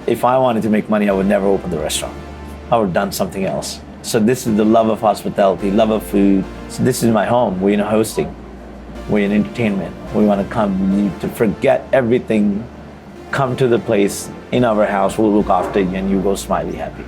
If I wanted to make money, I would never open the restaurant. I would have done something else. So this is the love of hospitality, love of food. So this is my home. We're in hosting. We're in entertainment. We want to come to forget everything, come to the place in our house, we'll look after you and you go smiley happy.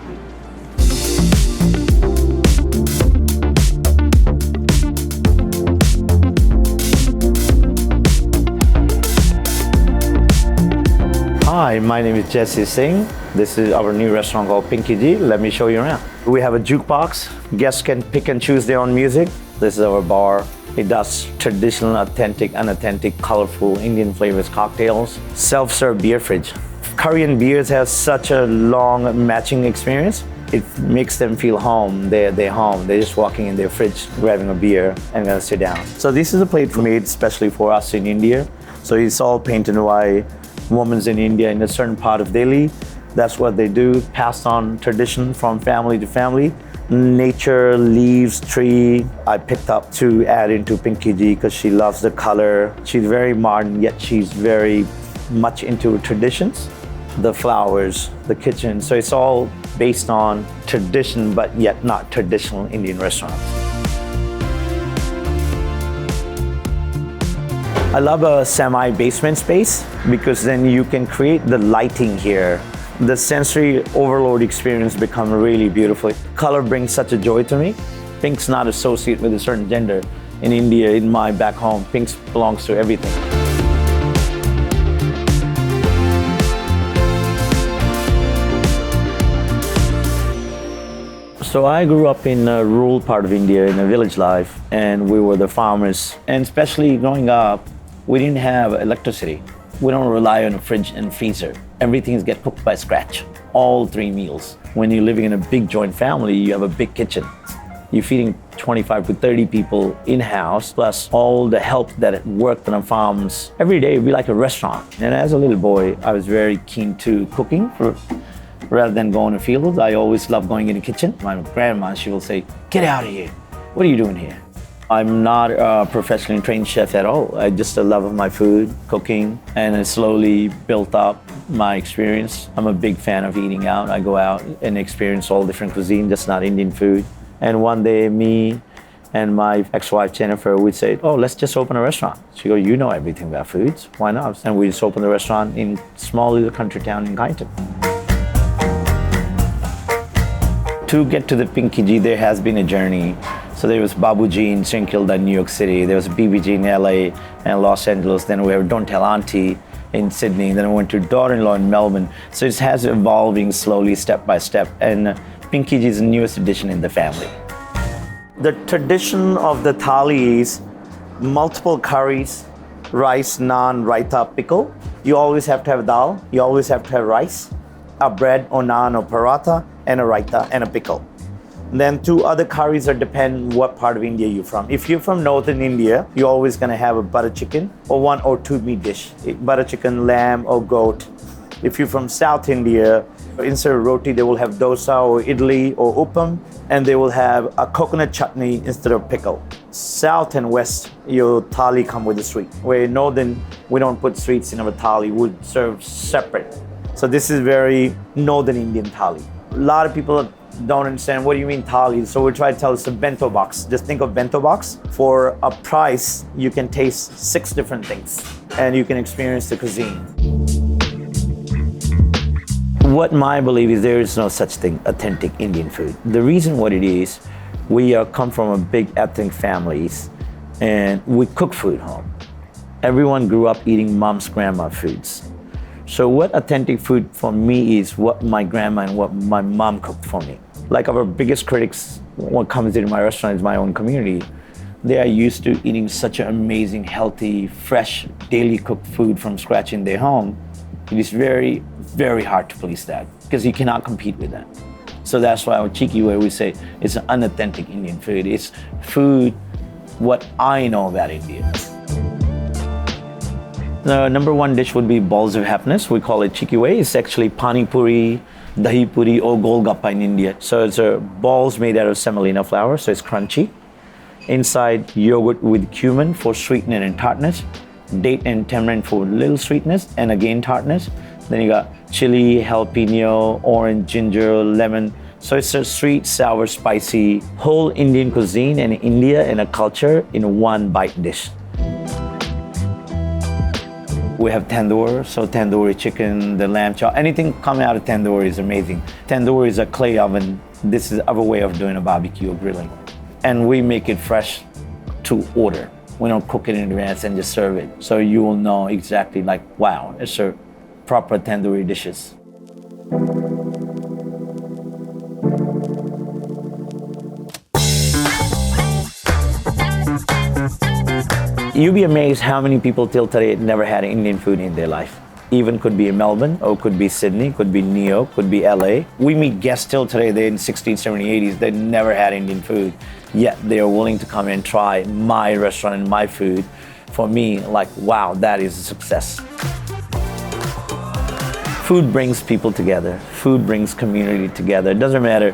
Hi, my name is Jessi Singh. This is our new restaurant called Pinky Ji. Let me show you around. We have a jukebox. Guests can pick and choose their own music. This is our bar. It does traditional, authentic, unauthentic, colorful Indian flavors cocktails. Self-serve beer fridge. Korean beers have such a long matching experience. It makes them feel home. They're home. They're just walking in their fridge, grabbing a beer, and gonna sit down. So this is a plate made especially for us in India. So it's all painted white. Women's in India in a certain part of Delhi. That's what they do, pass on tradition from family to family. Nature, leaves, tree, I picked up to add into Pinky Ji because she loves the color. She's very modern, yet she's very much into traditions. The flowers, the kitchen, so it's all based on tradition, but yet not traditional Indian restaurants. I love a semi-basement space because then you can create the lighting here. The sensory overload experience becomes really beautiful. Color brings such a joy to me. Pink's not associated with a certain gender. In India, in my back home, pink belongs to everything. So I grew up in a rural part of India, in a village life, and we were the farmers. And especially growing up, we didn't have electricity. We don't rely on a fridge and freezer. Everything gets cooked by scratch, all 3 meals. When you're living in a big joint family, you have a big kitchen. You're feeding 25 to 30 people in-house, plus all the help that worked on the farms. Every day, it'd be like a restaurant. And as a little boy, I was very keen to cooking. Rather than going to fields, I always loved going in the kitchen. My grandma, she will say, "Get out of here. What are you doing here?" I'm not a professionally trained chef at all. I just a love of my food, cooking, and I slowly built up my experience. I'm a big fan of eating out. I go out and experience all different cuisine, just not Indian food. And one day, me and my ex-wife Jennifer, we said, "Oh, let's just open a restaurant." She goes, "You know everything about foods. Why not?" And we just opened the restaurant in small little country town in Kyneton. To get to the Pinky Ji, there has been a journey. So there was Babu Ji in St. Kilda in New York City. There was BBG in LA and Los Angeles. Then we have Don't Tell Auntie in Sydney. Then we went to Daughter-in-Law in Melbourne. So it has evolving slowly, step by step. And Pinky Ji is the newest addition in the family. The tradition of the thali is multiple curries, rice, naan, raita, pickle. You always have to have dal. You always have to have rice, a bread or naan or paratha, and a raita and a pickle. Then 2 other curries that depend what part of India you're from. If you're from northern India, you're always gonna have a butter chicken or 1 or 2 meat dish. Butter chicken, lamb or goat. If you're from South India, instead of roti, they will have dosa or idli or uppam, and they will have a coconut chutney instead of pickle. South and West, your thali come with a sweet. Where in northern, we don't put sweets in our thali, we serve separate. So this is very northern Indian thali. A lot of people don't understand, what do you mean thali? So we try to tell it's a bento box. Just think of bento box. For a price, you can taste 6 different things and you can experience the cuisine. What my belief is, there is no such thing, authentic Indian food. The reason what it is, we come from a big ethnic families and we cook food home. Everyone grew up eating mom's grandma foods. So what authentic food for me is what my grandma and what my mom cooked for me. Like our biggest critics, what comes into my restaurant is my own community. They are used to eating such an amazing, healthy, fresh, daily cooked food from scratch in their home. It is very, very hard to please that because you cannot compete with that. So that's why our cheeky way we say it's an unauthentic Indian food. It's food, what I know about India. The number 1 dish would be balls of happiness. We call it cheeky way. It's actually pani puri, dahi puri, or golgappa in India. So it's balls made out of semolina flour, so it's crunchy. Inside, yogurt with cumin for sweetness and tartness, date and tamarind for little sweetness and again tartness. Then you got chili, jalapeno, orange, ginger, lemon. So it's a sweet, sour, spicy, whole Indian cuisine and India and a culture in one bite dish. We have tandoor, so tandoori chicken, the lamb chop, anything coming out of tandoor is amazing. Tandoor is a clay oven. This is our way of doing a barbecue or grilling. And we make it fresh to order. We don't cook it in advance and just serve it. So you will know exactly like, wow, it's a proper tandoori dishes. You'd be amazed how many people till today never had Indian food in their life. Even could be in Melbourne, or could be Sydney, could be New York, could be LA. We meet guests till today, they're in 16, 17, 80s, they never had Indian food. Yet they are willing to come and try my restaurant and my food. For me, like, wow, that is a success. Food brings people together. Food brings community together. It doesn't matter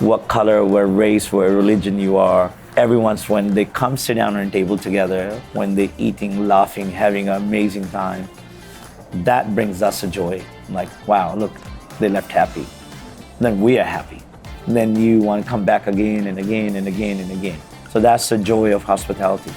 what color, what race, what religion you are. Everyone's, when they come sit down on a table together, when they're eating, laughing, having an amazing time, that brings us a joy. Like, wow, look, they left happy. Then we are happy. Then you want to come back again and again and again and again. So that's the joy of hospitality.